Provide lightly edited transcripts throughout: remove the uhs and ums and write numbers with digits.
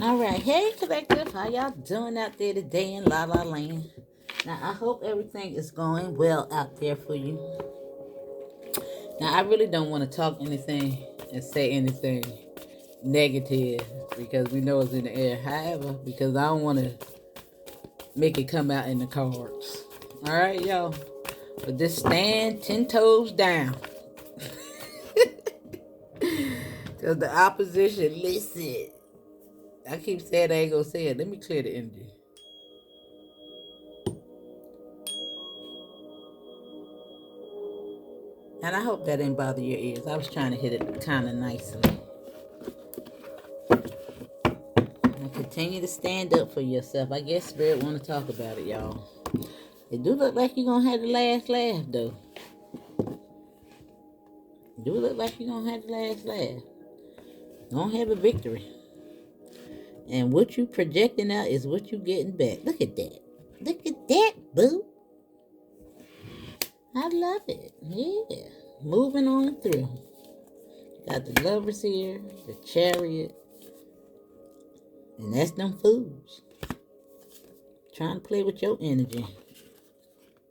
All right, hey collective, how y'all doing out there today in La La Land? Now I hope everything is going well out there for you. Now I really don't want to talk anything and say anything negative because we know it's in the air. However, because I don't want to make it come out in the cards. All right, y'all. But just stand 10 toes down. Because the opposition, listen. I keep saying I ain't gonna say it. Let me clear the energy. And I hope that didn't bother your ears. I was trying to hit it kind of nicely. And continue to stand up for yourself. I guess Spirit want to talk about it, y'all. It do look like you're going to have the last laugh, though. It do look like you're going to have the last laugh. Don't have a victory. And what you projecting out is what you getting back. Look at that. Look at that, boo. I love it. Yeah. Moving on through. Got the lovers here, the chariot, and that's them fools. Trying to play with your energy.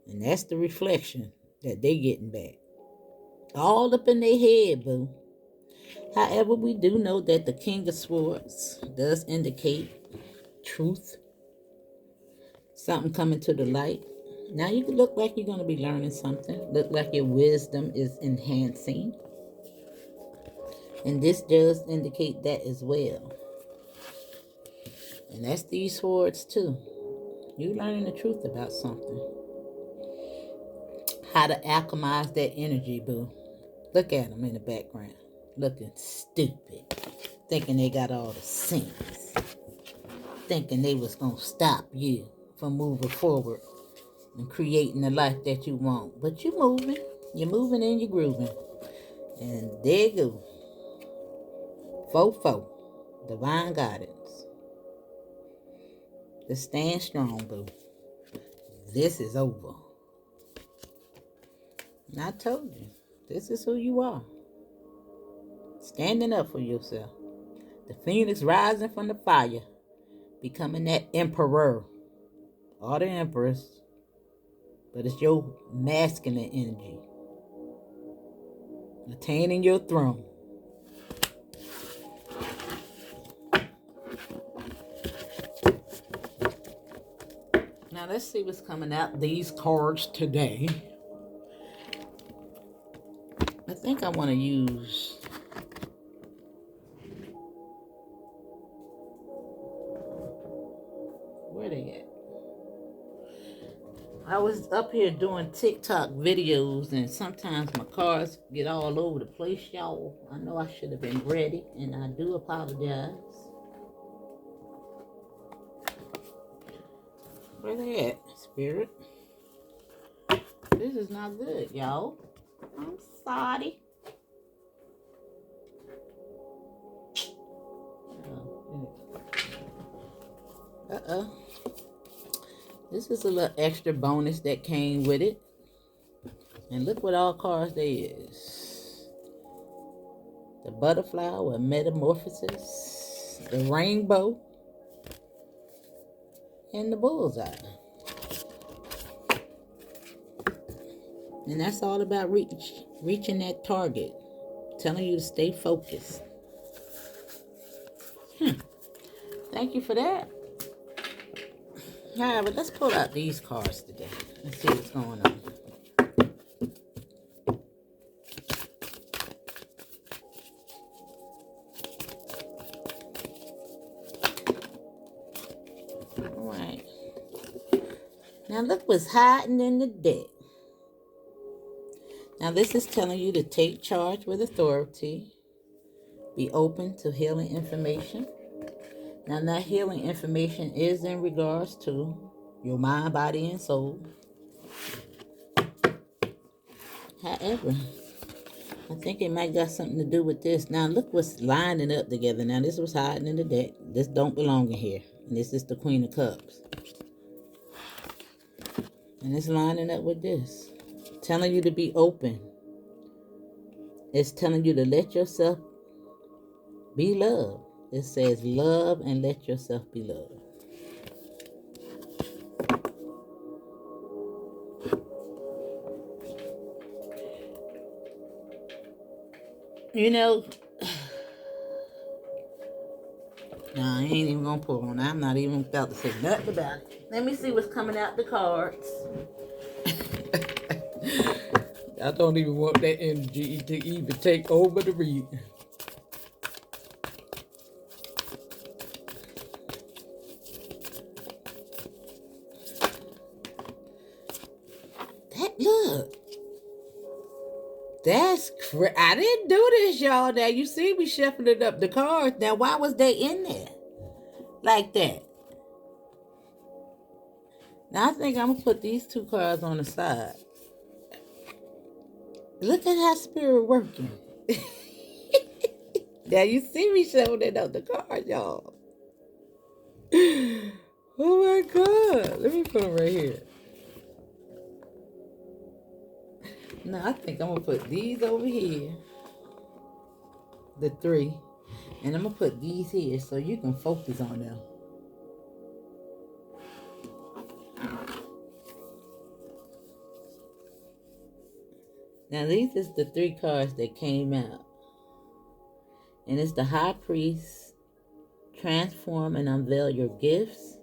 And that's the reflection that they getting back. All up in their head, boo. However, we do know that the King of Swords does indicate truth. Something coming to the light. Now you can look like you're going to be learning something. Look like your wisdom is enhancing. And this does indicate that as well. And that's these swords too. You learning the truth about something. How to alchemize that energy, boo. Look at them in the background. Looking stupid. Thinking they got all the sense. Thinking they was going to stop you from moving forward and creating the life that you want. But you're moving. You're moving and you're grooving. And there you go. 4-4. Divine guidance. Just stand strong, boo. This is over. And I told you, this is who you are. Standing up for yourself. The phoenix rising from the fire. Becoming that emperor. Or the empress. But it's your masculine energy. Attaining your throne. Now let's see what's coming out these cards today. I think I want to use where they at? I was up here doing TikTok videos and sometimes my cards get all over the place, y'all. I know I should have been ready and I do apologize. Where they at, Spirit? This is not good, y'all. I'm sorry. Uh-oh. This is a little extra bonus that came with it. And look what all cards there is. The butterfly with metamorphosis. The rainbow. And the bullseye. And that's all about reaching that target. Telling you to stay focused. Thank you for that. Alright, but let's pull out these cards today. Let's see what's going on. Alright. Now look what's hiding in the deck. Now this is telling you to take charge with authority. Be open to healing information. Now that healing information is in regards to your mind, body, and soul. However, I think it might got something to do with this. Now look what's lining up together. Now this was hiding in the deck. This don't belong in here. And this is the Queen of Cups. And it's lining up with this. Telling you to be open. It's telling you to let yourself be loved. It says, love and let yourself be loved. You know, nah, I ain't even gonna pull on. I'm not even about to say nothing about it. Let me see what's coming out the cards. I don't even want that energy to even take over the reading. Look. That's I didn't do this, y'all. Now, you see me shuffling up the cards. Now, why was they in there like that? Now, I think I'm going to put these two cards on the side. Look at how spirit working. Now, you see me shuffling up the cards, y'all. Oh, my God. Let me put them right here. Now, I think I'm going to put these over here. The three. And I'm going to put these here so you can focus on them. Now, these is the three cards that came out. And it's the High Priest, transform and unveil your gifts,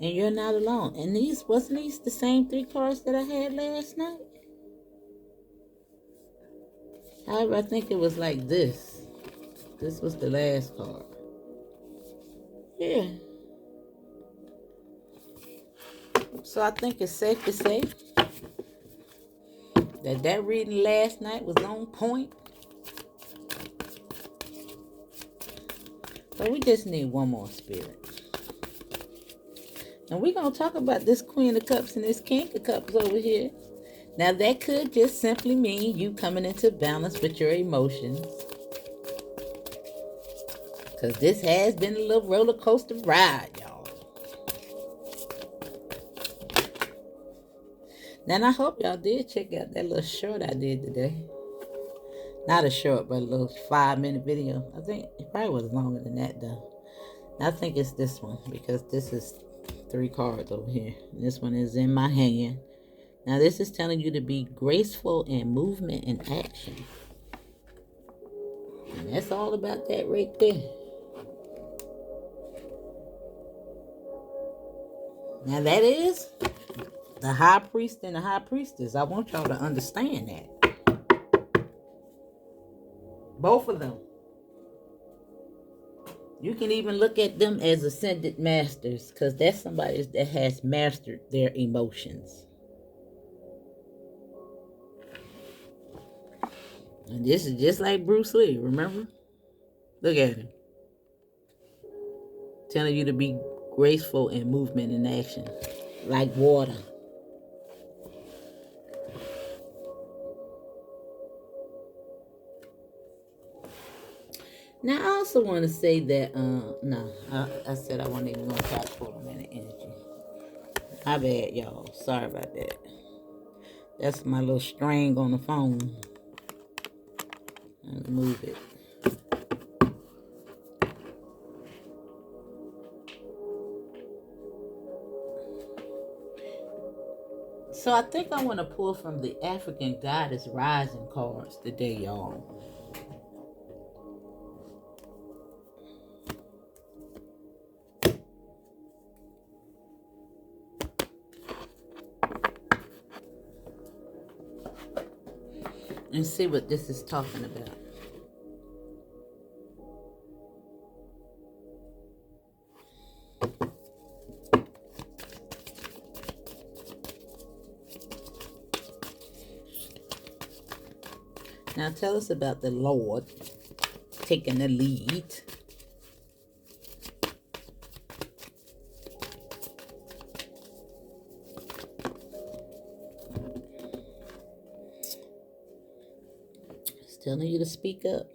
and you're not alone. And wasn't these the same three cards that I had last night? However, I think it was like this. This was the last card. Yeah. So I think it's safe to say that reading last night was on point. But we just need one more spirit. And we're going to talk about this Queen of Cups and this King of Cups over here. Now, that could just simply mean you coming into balance with your emotions. Because this has been a little roller coaster ride, y'all. Now, I hope y'all did check out that little short I did today. Not a short, but a little 5-minute video. I think it probably was longer than that, though. I think it's this one, because this is 3 cards over here. And this one is in my hand. Now, this is telling you to be graceful in movement and action. And that's all about that right there. Now, that is the High Priest and the High Priestess. I want y'all to understand that. Both of them. You can even look at them as ascended masters, because that's somebody that has mastered their emotions. And this is just like Bruce Lee, remember? Look at him. Telling you to be graceful in movement and action, like water. Now, I also want to say that, I said I wasn't even going to try to pull them in the energy. My bad, y'all. Sorry about that. That's my little string on the phone. I'll move it. So I think I want to pull from the African Goddess Rising cards today, y'all. And see what this is talking about. Now tell us about the Lord taking the lead. It's telling you to speak up.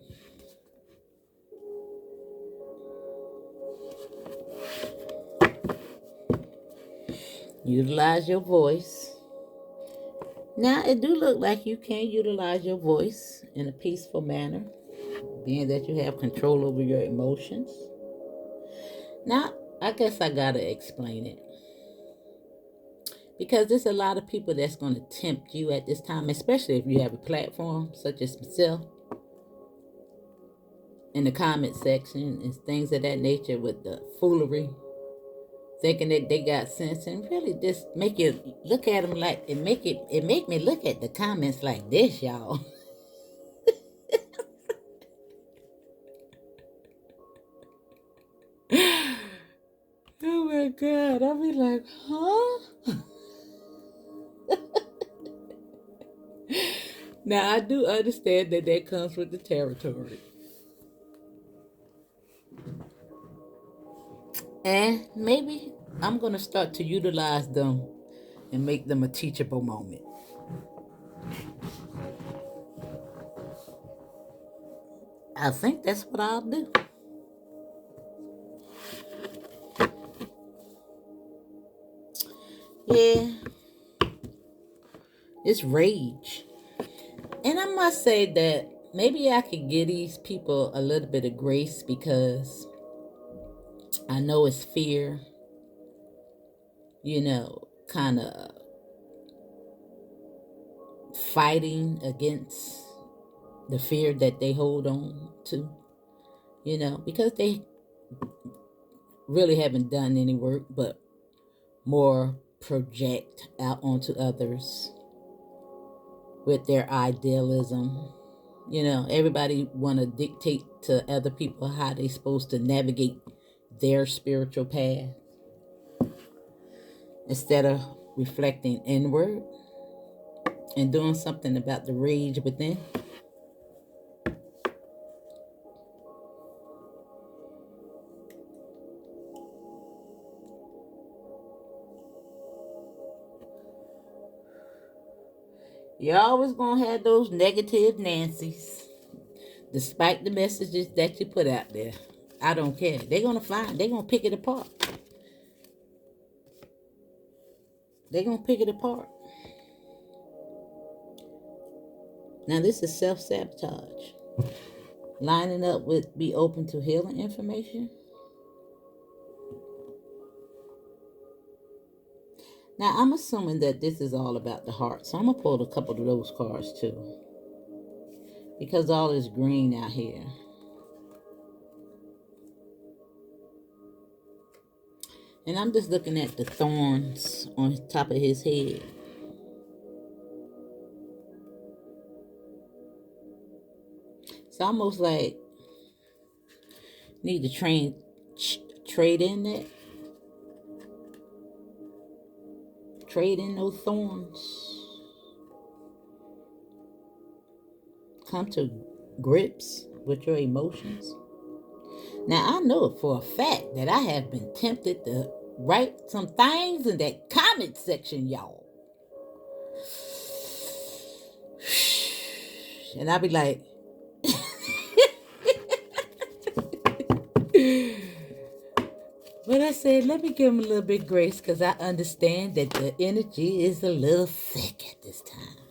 Utilize your voice. Now, it do look like you can utilize your voice in a peaceful manner, being that you have control over your emotions. Now, I guess I gotta explain it. Because there's a lot of people that's going to tempt you at this time, especially if you have a platform such as myself, in the comment section and things of that nature with the foolery, thinking that they got sense, and really just make you look at them like it make me look at the comments like this, y'all. Oh my God, I'll be like, huh? Now I do understand that comes with the territory. And maybe I'm going to start to utilize them and make them a teachable moment. I think that's what I'll do. Yeah, it's rage. And I must say that maybe I could give these people a little bit of grace because I know it's fear, kind of fighting against the fear that they hold on to, because they really haven't done any work but more project out onto others with their idealism. Everybody want to dictate to other people how they supposed to navigate their spiritual path instead of reflecting inward and doing something about the rage within. You're always going to have those negative Nancy's, despite the messages that you put out there. I don't care. They're going to pick it apart. They're going to pick it apart. Now, this is self-sabotage. Lining up with be open to healing information. Now, I'm assuming that this is all about the heart. So I'm going to pull a couple of those cards too. Because all is green out here. And I'm just looking at the thorns on top of his head. It's almost like need to trade in that. Trade in those thorns. Come to grips with your emotions. Now, I know for a fact that I have been tempted to write some things in that comment section, y'all. And I'll be like, but I said, let me give him a little bit of grace because I understand that the energy is a little thick at this time.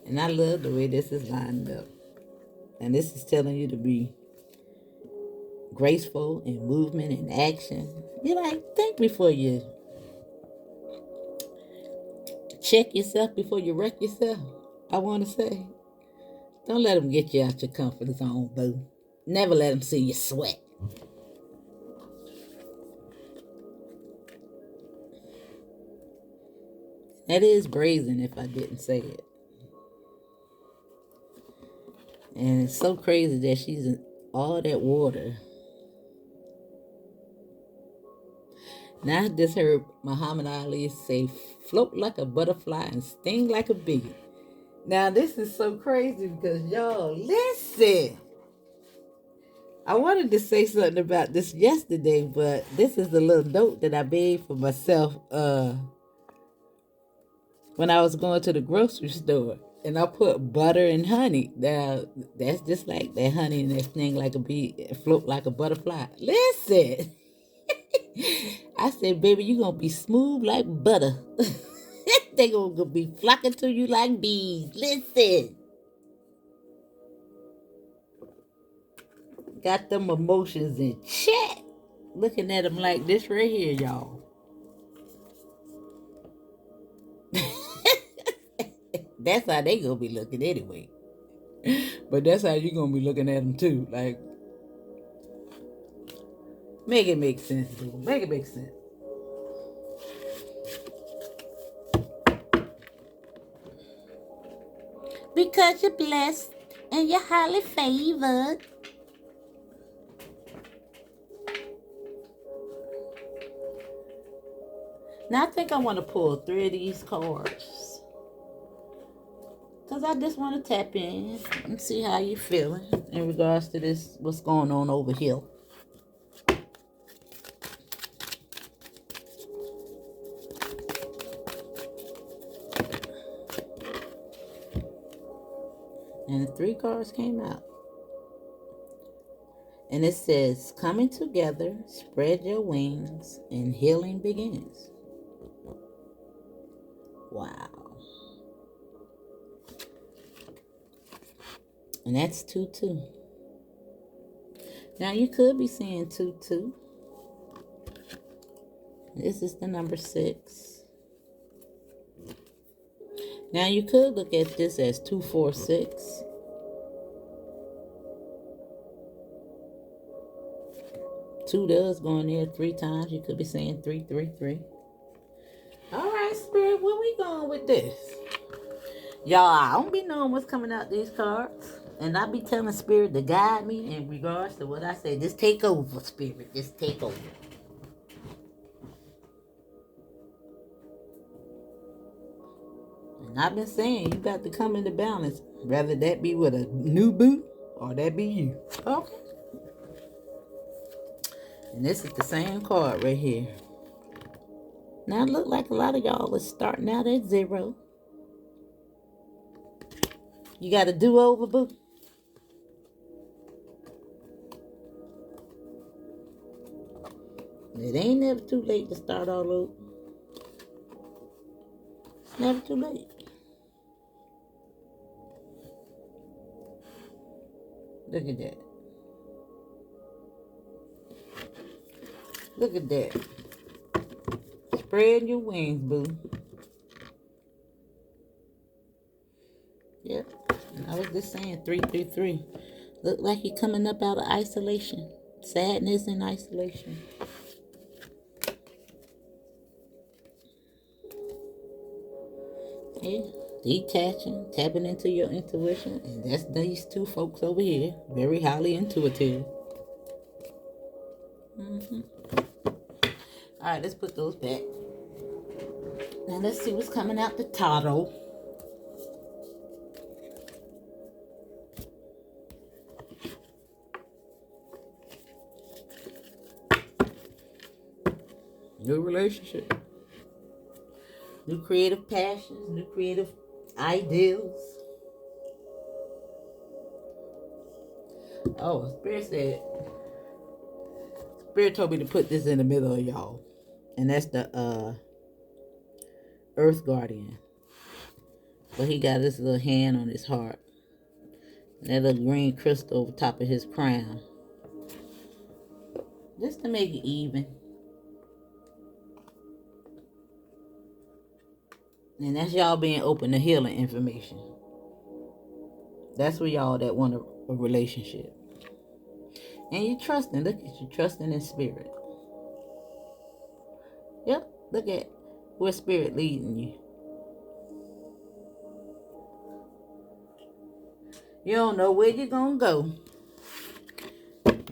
And I love the way this is lined up. And this is telling you to be graceful in movement and action. Think before you check yourself, before you wreck yourself. I want to say, don't let them get you out your comfort zone, boo. Never let them see you sweat. That is brazen if I didn't say it. And it's so crazy that she's in all that water. Now I just heard Muhammad Ali say, float like a butterfly and sting like a bee. Now this is so crazy because y'all, listen. I wanted to say something about this yesterday, but this is a little note that I made for myself when I was going to the grocery store. And I put butter and honey. Now, that's just like that honey and that sting like a bee, float like a butterfly. Listen. I said, baby, you're going to be smooth like butter. They're going to be flocking to you like bees. Listen. Got them emotions in check. Looking at them like this right here, y'all. That's how they gonna be looking anyway. But that's how you gonna be looking at them too. Like, make it make sense, dude. Make it make sense. Because you're blessed and you're highly favored. Now I think I want to pull 3 of these cards. Because I just want to tap in and see how you're feeling in regards to this, what's going on over here. And the 3 cards came out. And it says, coming together, spread your wings, and healing begins. Wow. And that's 2-2. Now you could be seeing 2-2. This is the number 6. Now you could look at this as 2-4-6. Two does go in there 3 times. You could be saying 3-3-3. All right, Spirit, where we going with this? Y'all, I don't be knowing what's coming out these cards. And I be telling Spirit to guide me in regards to what I say. Just take over, Spirit. Just take over. And I've been saying you got to come into balance. Rather that be with a new boo or that be you. Okay. And this is the same card right here. Now it look like a lot of y'all is starting out at 0. You got a do-over, boo? It ain't never too late to start all over. It's never too late. Look at that. Look at that. Spread your wings, boo. Yep. And I was just saying 3-3-3. Look like you're coming up out of isolation. Sadness and isolation. Yeah. Detaching, tapping into your intuition. And that's these 2 folks over here. Very highly intuitive. Alright, let's put those back. Now let's see what's coming out the tarot. New relationship. New creative passions. New creative ideals. Oh, Spirit told me to put this in the middle of y'all. And that's the Earth Guardian. But he got this little hand on his heart. And that little green crystal over top of his crown. Just to make it even. And that's y'all being open to healing information. That's for y'all that want a relationship. And you trusting. Look at you trusting in Spirit. Yep. Look at where Spirit leading you. You don't know where you're going to go.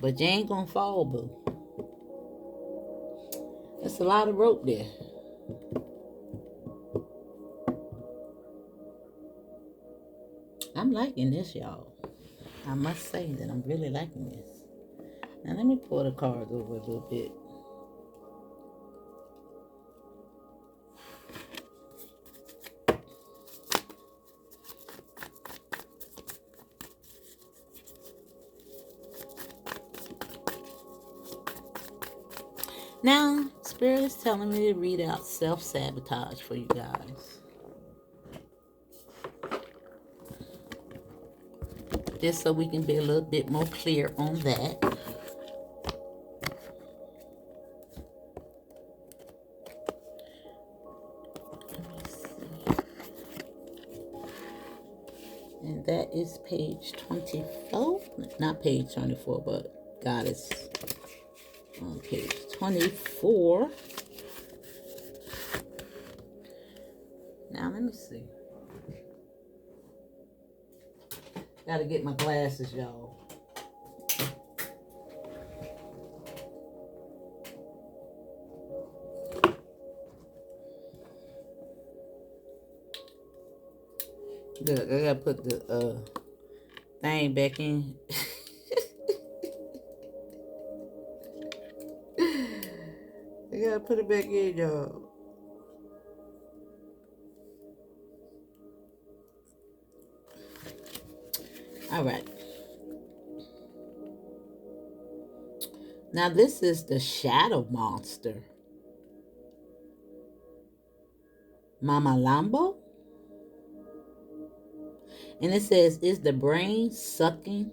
But you ain't going to fall, boo. That's a lot of rope there. I'm liking this, y'all. I must say that I'm really liking this. Now let me pull the cards over a little bit. Now, Spirit is telling me to read out self-sabotage for you guys. just so we can be a little bit more clear on that. And that is page 24. Not page 24, but Goddess on page 24. Now, let me see. Gotta get my glasses, y'all. Look, I gotta put the thing back in. I gotta put it back in, y'all. All right. Now this is the shadow monster. Mama Lambo. And it says, is the brain sucking,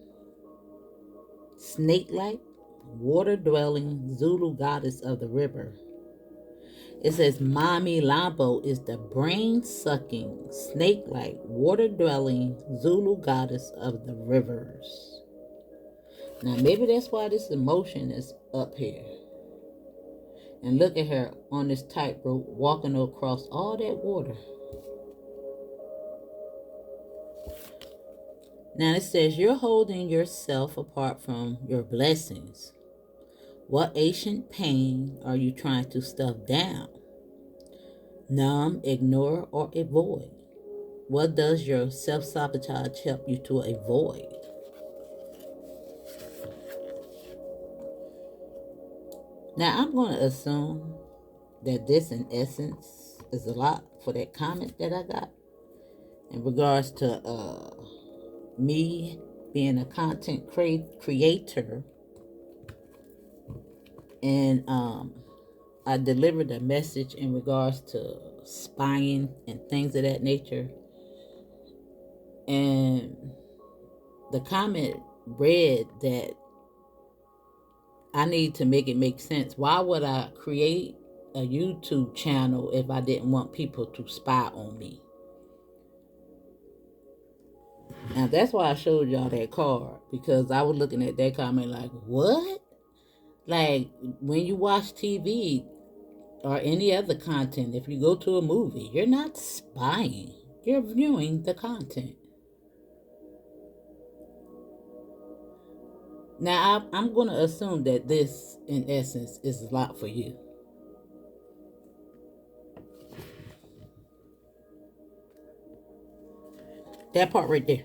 snake-like, water-dwelling Zulu goddess of the river. It says, Mami Lambo is the brain-sucking, snake-like, water-dwelling Zulu goddess of the rivers. Now, maybe that's why this emotion is up here. And look at her on this tightrope walking across all that water. Now, it says, you're holding yourself apart from your blessings. What ancient pain are you trying to stuff down? Numb, ignore, or avoid? What does your self-sabotage help you to avoid? Now, I'm going to assume that this, in essence, is a lot for that comment that I got in regards to me being a content creator. And I delivered a message in regards to spying and things of that nature. And the comment read that I need to make it make sense. Why would I create a YouTube channel if I didn't want people to spy on me? Now, that's why I showed y'all that card, because I was looking at that comment like, what? Like, when you watch TV or any other content, if you go to a movie, you're not spying. You're viewing the content. Now, I'm going to assume that this, in essence, is a lot for you. That part right there.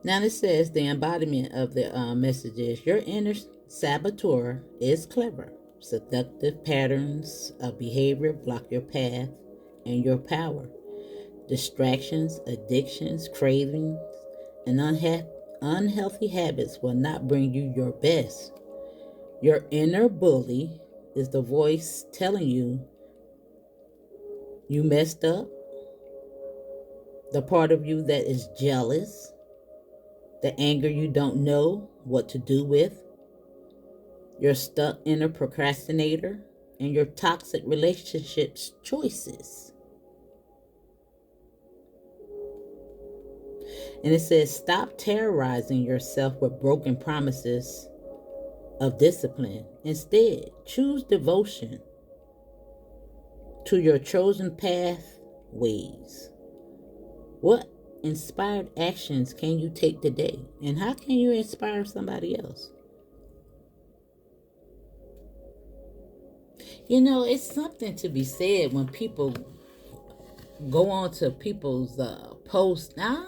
Now, it says the embodiment of the message is, your inner saboteur is clever. Seductive patterns of behavior block your path and your power. Distractions, addictions, cravings, and unhealthy habits will not bring you your best. Your inner bully is the voice telling you you messed up. The part of you that is jealous. The anger you don't know what to do with. Your stuck inner procrastinator. And your toxic relationships choices. And it says, stop terrorizing yourself with broken promises of discipline. Instead, choose devotion to your chosen pathways. What inspired actions can you take today? And how can you inspire somebody else? You know, it's something to be said when people go on to people's posts. Now,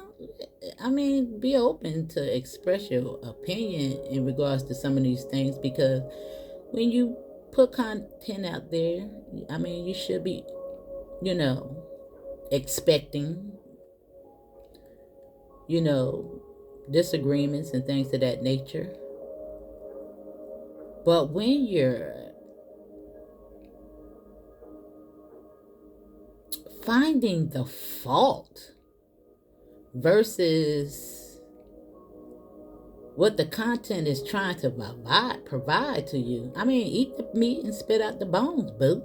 I mean, be open to express your opinion in regards to some of these things, because when you put content out there, I mean, you should be, expecting, disagreements and things of that nature. But when you're finding the fault versus what the content is trying to provide to you. I mean, eat the meat and spit out the bones, boo.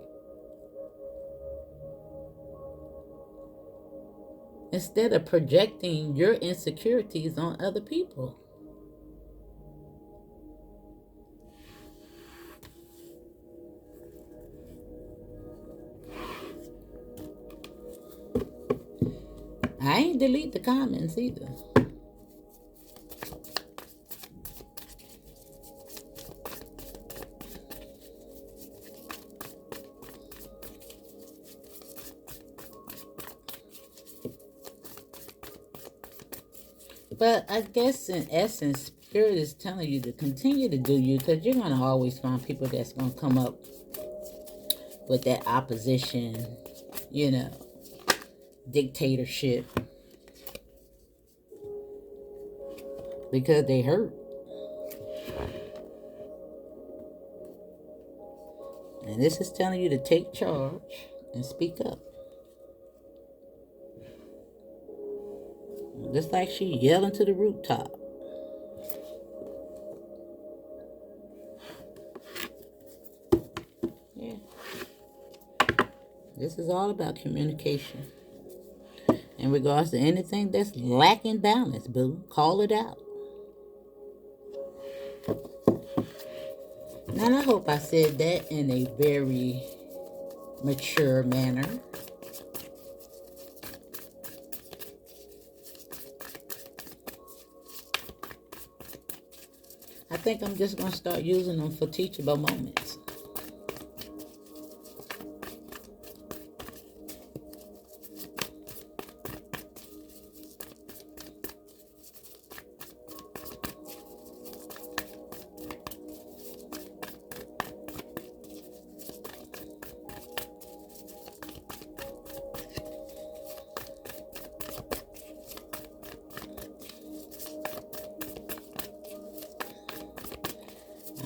Instead of projecting your insecurities on other people. I ain't delete the comments either. But I guess in essence, Spirit is telling you to continue to do you, because you're going to always find people that's going to come up with that opposition, you know, dictatorship, because they hurt. And this is telling you to take charge and speak up. Just like she yelling to the rooftop. Yeah. This is all about communication. In regards to anything that's lacking balance, boo, call it out. And I hope I said that in a very mature manner. I think I'm just going to start using them for teachable moments.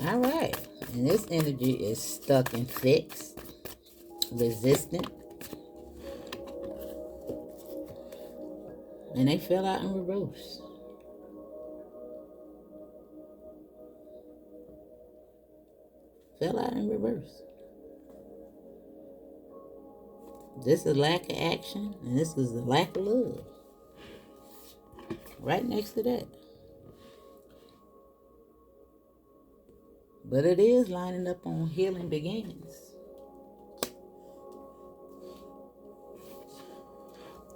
All right, and this energy is stuck and fixed, resistant, and they fell out in reverse. Fell out in reverse. This is lack of action, and this is the lack of love. Right next to that. But it is lining up on healing begins.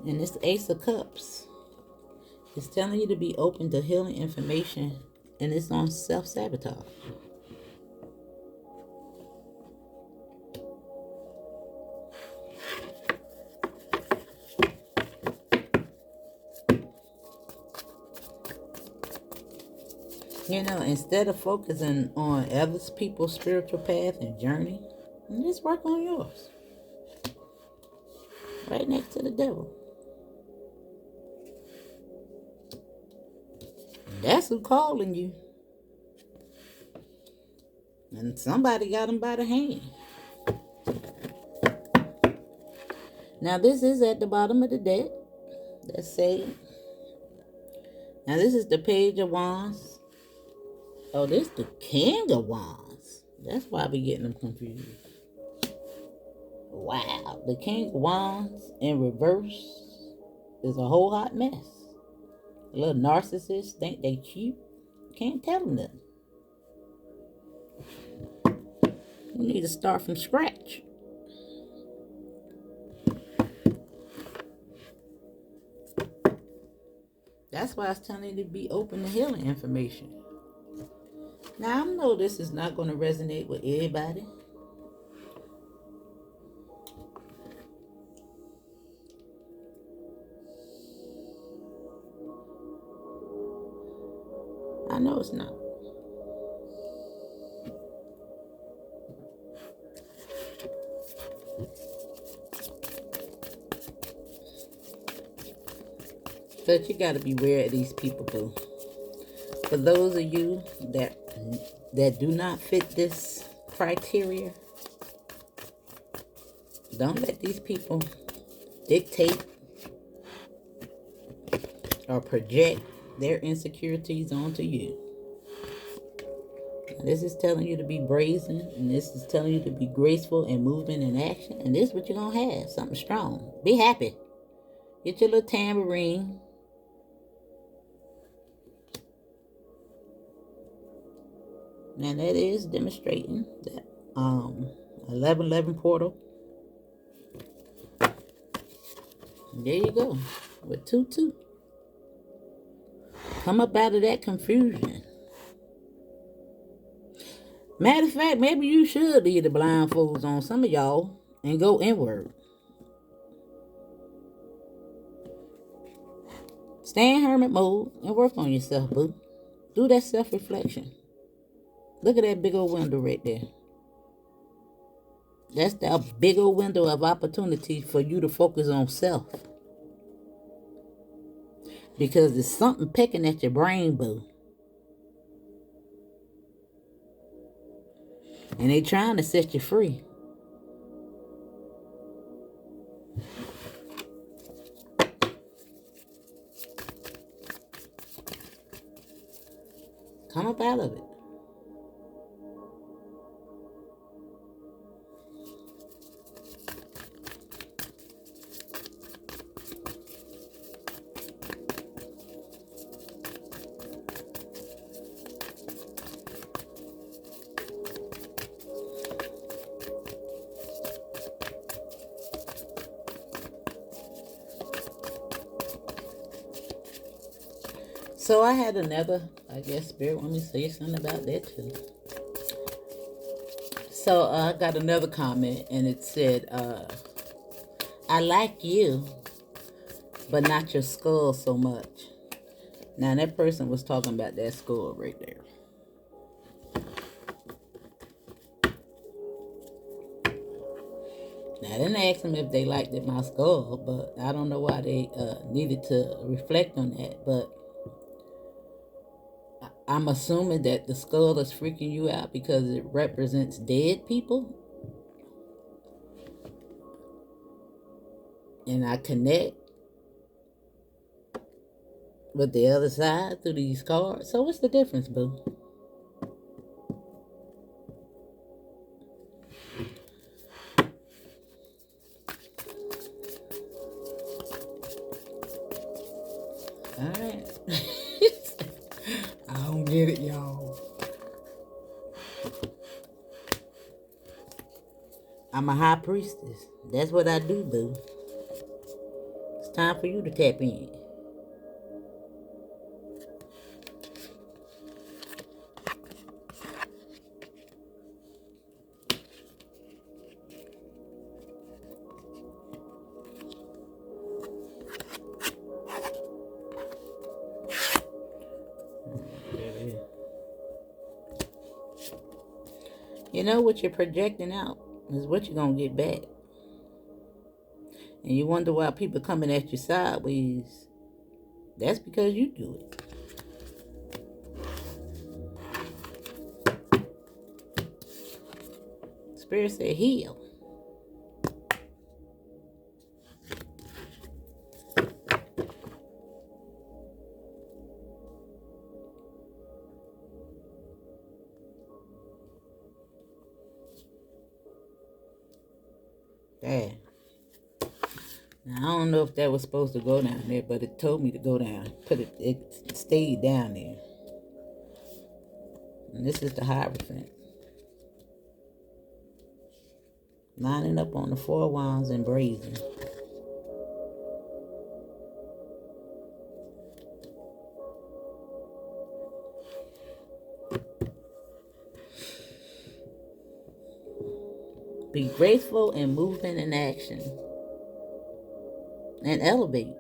And this Ace of Cups is telling you to be open to healing information, and it's on self-sabotage. You know, instead of focusing on other people's spiritual path and journey, just work on yours. Right next to the devil. That's who calling you. And somebody got him by the hand. Now this is at the bottom of the deck. Let's say. Now this is the Page of Wands. Oh, this is the King of Wands. That's why I be getting them confused. Wow. The King of Wands in reverse is a whole hot mess. A little narcissist think they cute. Can't tell them nothing. You need to start from scratch. That's why I was telling you to be open to healing information. Now, I know this is not going to resonate with everybody. I know it's not. But you got to beware of these people, boo. For those of you that do not fit this criteria, don't let these people dictate or project their insecurities onto you. This is telling you to be brazen, and this is telling you to be graceful in movement and action, and this is what you're going to have, something strong. Be happy. Get your little tambourine. Now that is demonstrating that 1111 portal. There you go, with 2-2. Come up out of that confusion. Matter of fact, maybe you should leave the blindfolds on, some of y'all, and go inward. Stay in hermit mode and work on yourself, boo. Do that self-reflection. Look at that big old window right there. That's that big old window of opportunity for you to focus on self. Because there's something pecking at your brain, boo. And they trying to set you free. Come up out of it. So I had another, I guess Spirit want me to say something about that too. So I got another comment, and it said, I like you, but not your skull so much. Now that person was talking about that skull right there. Now I didn't ask them if they liked my skull, but I don't know why they needed to reflect on that, but I'm assuming that the skull is freaking you out because it represents dead people. And I connect with the other side through these cards. So what's the difference, boo? Alright. I don't get it, y'all. I'm a high priestess. That's what I do, boo. It's time for you to tap in. You know what you're projecting out is what you're going to get back. And you wonder why people coming at you sideways. That's because you do it. Spirit said heal. There. Now, I don't know if that was supposed to go down there, but it told me to go down. It stayed down there. And this is the Hierophant. Lining up on the 4 wands and brazen. Be graceful in movement and action. And elevate.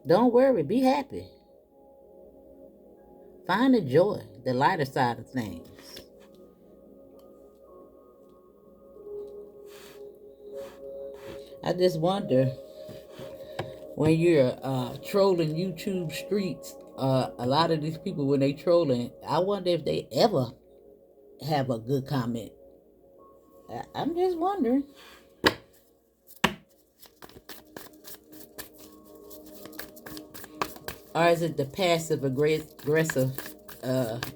Don't worry, be happy. Find the joy, the lighter side of things. I just wonder, when you're trolling YouTube streets, a lot of these people, when they trolling, I wonder if they ever have a good comment. I'm just wondering. Or is it the passive aggressive,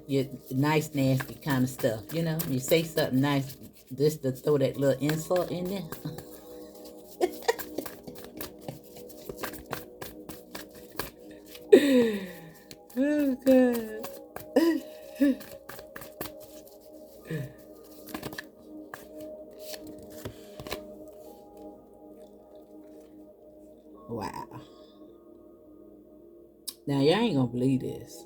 your nice, nasty kind of stuff? You know, you say something nice, just to throw that little insult in there. Oh, God. Wow. Now, y'all ain't gonna believe this.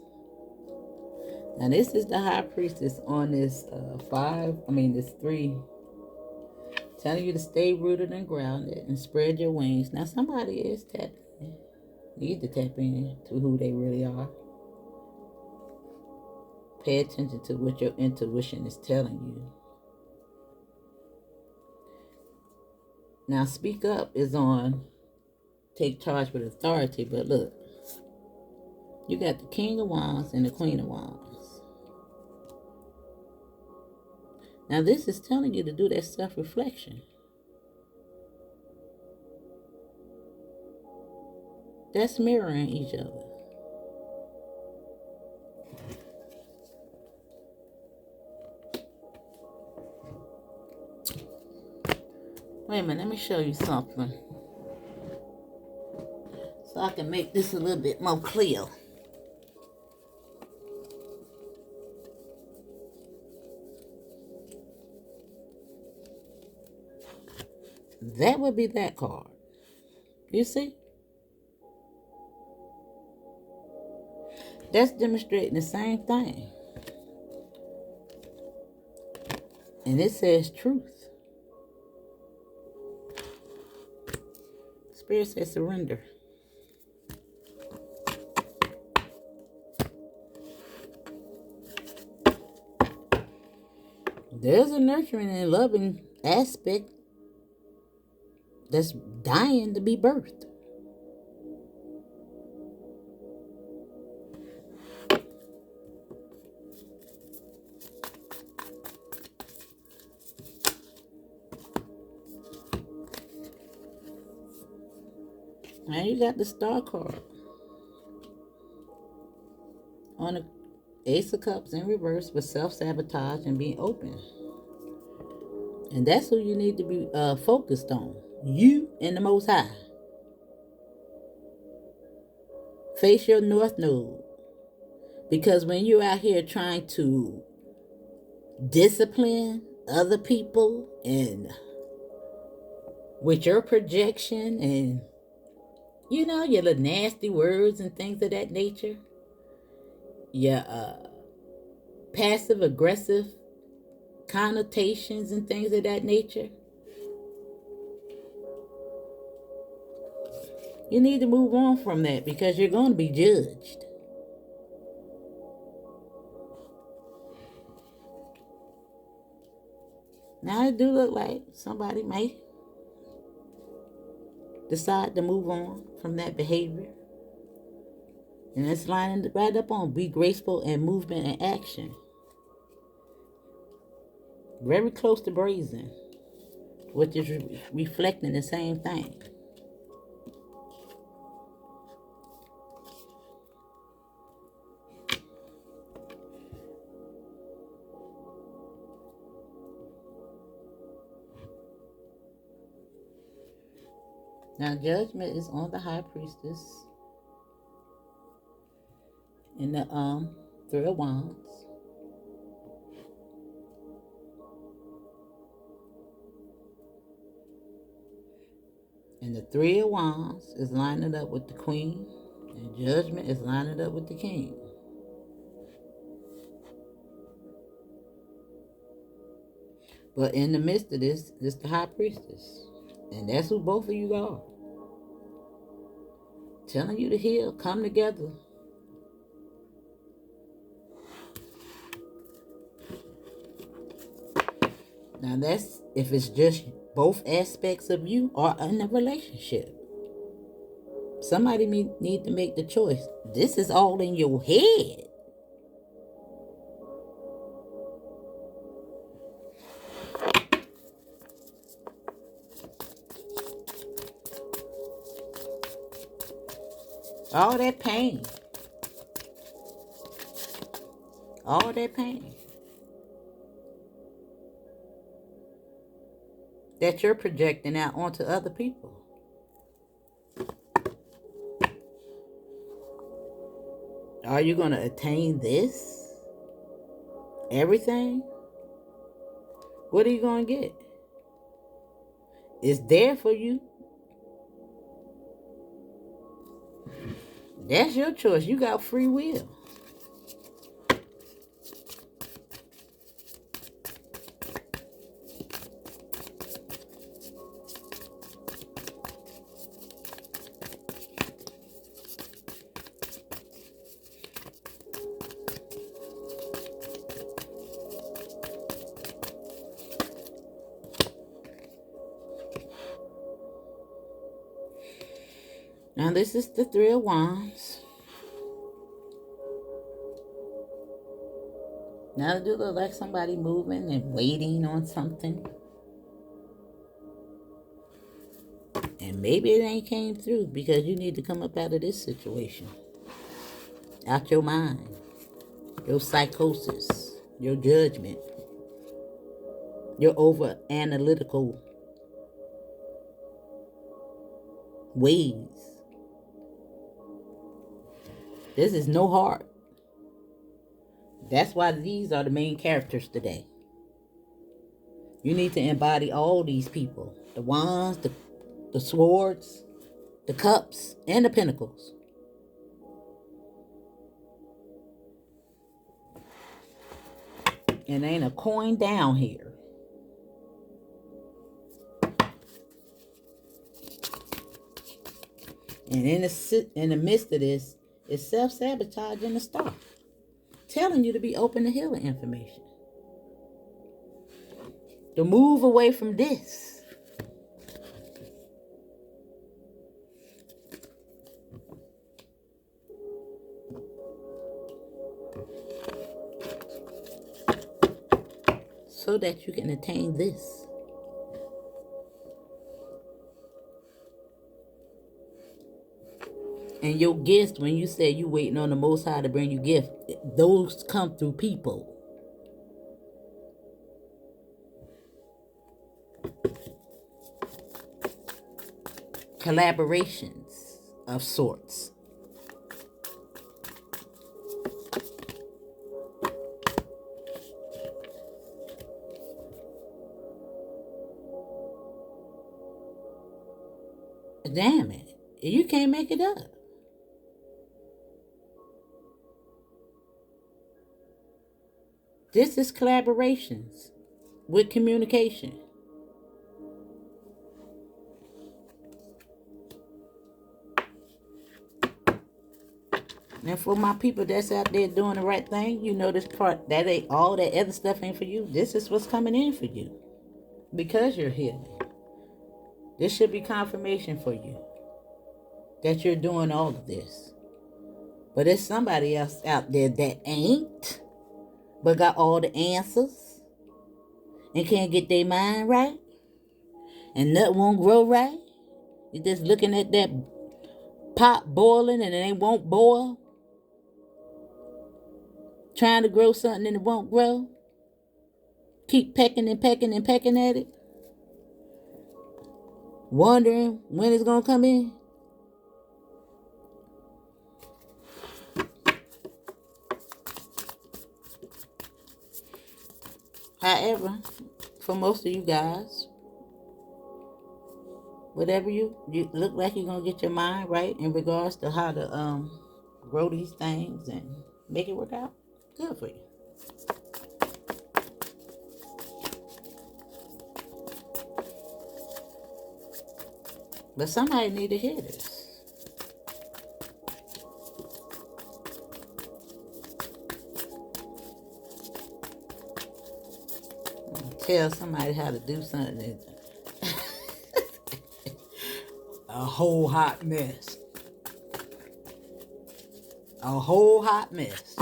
Now, this is the high priestess on this this 3, telling you to stay rooted and grounded and spread your wings. Now, somebody is tapping in. Need to tap in to who they really are. Pay attention to what your intuition is telling you. Now, speak up is on take charge with authority, but look, you got the King of Wands and the Queen of Wands. Now, this is telling you to do that self-reflection. That's mirroring each other. Wait a minute, let me show you something. So I can make this a little bit more clear. That would be that card. You see? That's demonstrating the same thing. And it says truth. Spirit says surrender. There's a nurturing and loving aspect that's dying to be birthed. Now you got the Star card on the Ace of Cups in reverse with self-sabotage and being open. And that's who you need to be focused on. You and the Most High. Face your North Node. Because when you're out here trying to discipline other people and with your projection and, you know, your little nasty words and things of that nature, your passive aggressive connotations and things of that nature, you need to move on from that because you're going to be judged. Now it do look like somebody may decide to move on from that behavior. And it's lining right up on be graceful in movement and action. Very close to brazen, which is reflecting the same thing. Now, judgment is on the high priestess in the 3 of Wands. And the 3 of Wands is lining up with the Queen, and judgment is lining up with the King. But in the midst of this is the high priestess. And that's who both of you are. Telling you to heal, come together. Now that's if it's just both aspects of you or in a relationship. Somebody need to make the choice. This is all in your head. All that pain, All that pain that you're projecting out onto other people. Are you going to attain this? Everything? What are you going to get? It's there for you. That's your choice. You got free will. Now this is the Three of Wands. Now it do look like somebody moving and waiting on something. And maybe it ain't came through because you need to come up out of this situation. Out your mind. Your psychosis. Your judgment. Your over analytical ways. This is no heart. That's why these are the main characters today. You need to embody all these people. The wands, the swords, the cups, and the pentacles. And ain't a coin down here. And in the midst of this, is self-sabotage in the star. Telling you to be open to healing information. To move away from this. So that you can attain this. And your gifts, when you say you waiting on the Most High to bring you gifts, those come through people. Collaborations of sorts. Damn it. You can't make it up. This is collaborations with communication. And for my people that's out there doing the right thing, you know this part, that ain't all that other stuff ain't for you. This is what's coming in for you. Because you're healing. This should be confirmation for you. That you're doing all of this. But there's somebody else out there that ain't. But got all the answers. And can't get their mind right. And nut won't grow right. You're just looking at that pot boiling and it won't boil. Trying to grow something and it won't grow. Keep pecking and pecking and pecking at it. Wondering when it's going to come in. However, for most of you guys, whatever you look like you're going to get your mind right in regards to how to grow these things and make it work out. Good for you. But somebody need to hear this. Tell somebody how to do something. A whole hot mess. A whole hot mess.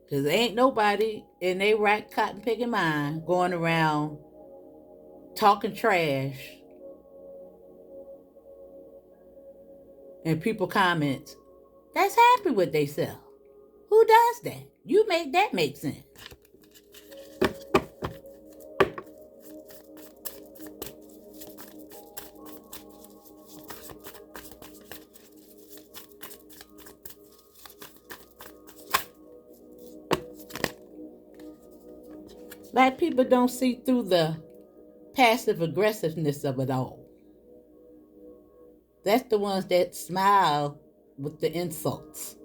Because ain't nobody in their right cotton picking mind going around talking trash and people comment that's happy with themselves. Who does that? You make that make sense. Like people don't see through the passive aggressiveness of it all. That's the ones that smile with the insults.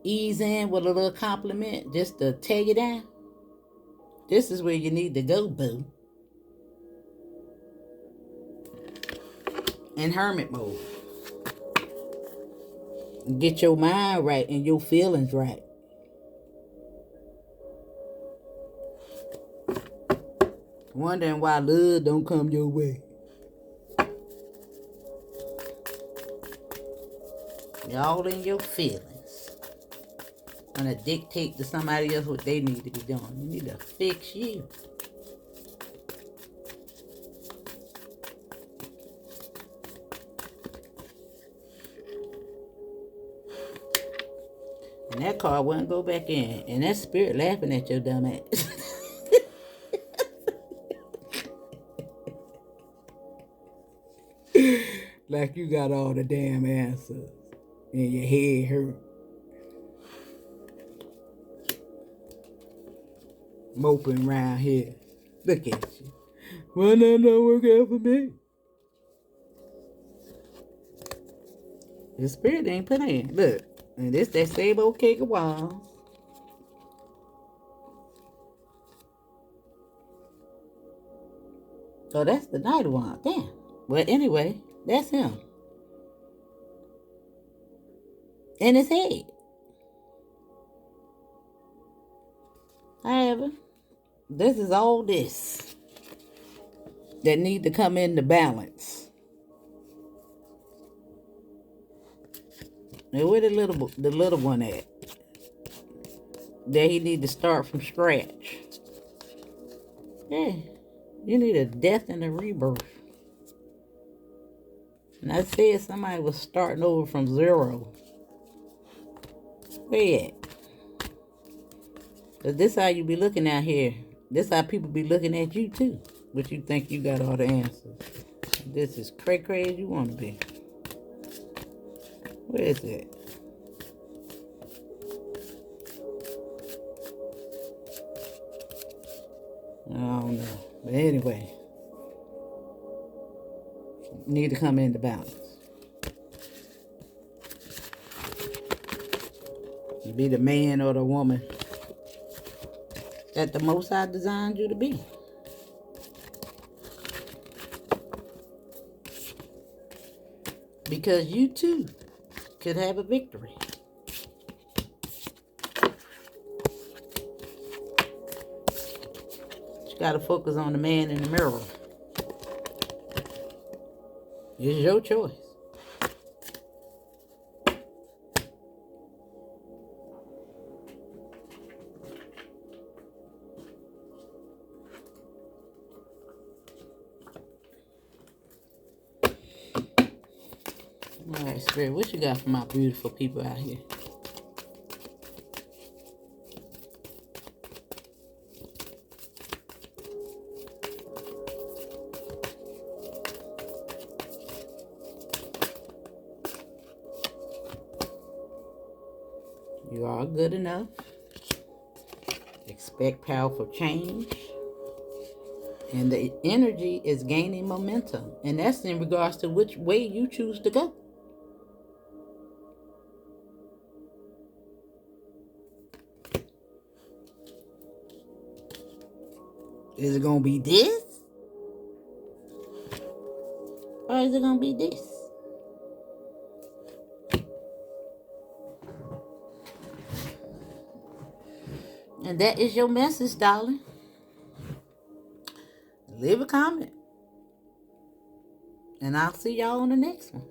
Ease in with a little compliment just to tear you down. This is where you need to go, boo. In hermit mode. Get your mind right and your feelings right. Wondering why love don't come your way. You're all in your feelings. Want to dictate to somebody else what they need to be doing. You need to fix you. And that card wouldn't go back in. And that spirit laughing at your dumb ass. Like you got all the damn answers. And your head hurt. Moping around here. Look at you. Why that not work out for me? The spirit ain't put in. Look. And this that same old cake of walls. So that's the Knight of Wands. Damn. Well, anyway, that's him. In his head. However, this is all this that need to come into balance. Now where the little one at? That he need to start from scratch. Yeah. You need a death and a rebirth. And I said somebody was starting over from zero. Where you at? Because this how you be looking out here. This how people be looking at you too. But you think you got all the answers. This is cray as you want to be. Where is it? I don't know. But anyway. Need to come into balance. Be the man or the woman that the Most High designed you to be. Because you too could have a victory. You gotta focus on the man in the mirror. It's your choice. All right, Spirit, what you got for my beautiful people out here? You are good enough. Expect powerful change. And the energy is gaining momentum. And that's in regards to which way you choose to go. Is it going to be this? Or is it going to be this? And that is your message, darling. Leave a comment. And I'll see y'all on the next one.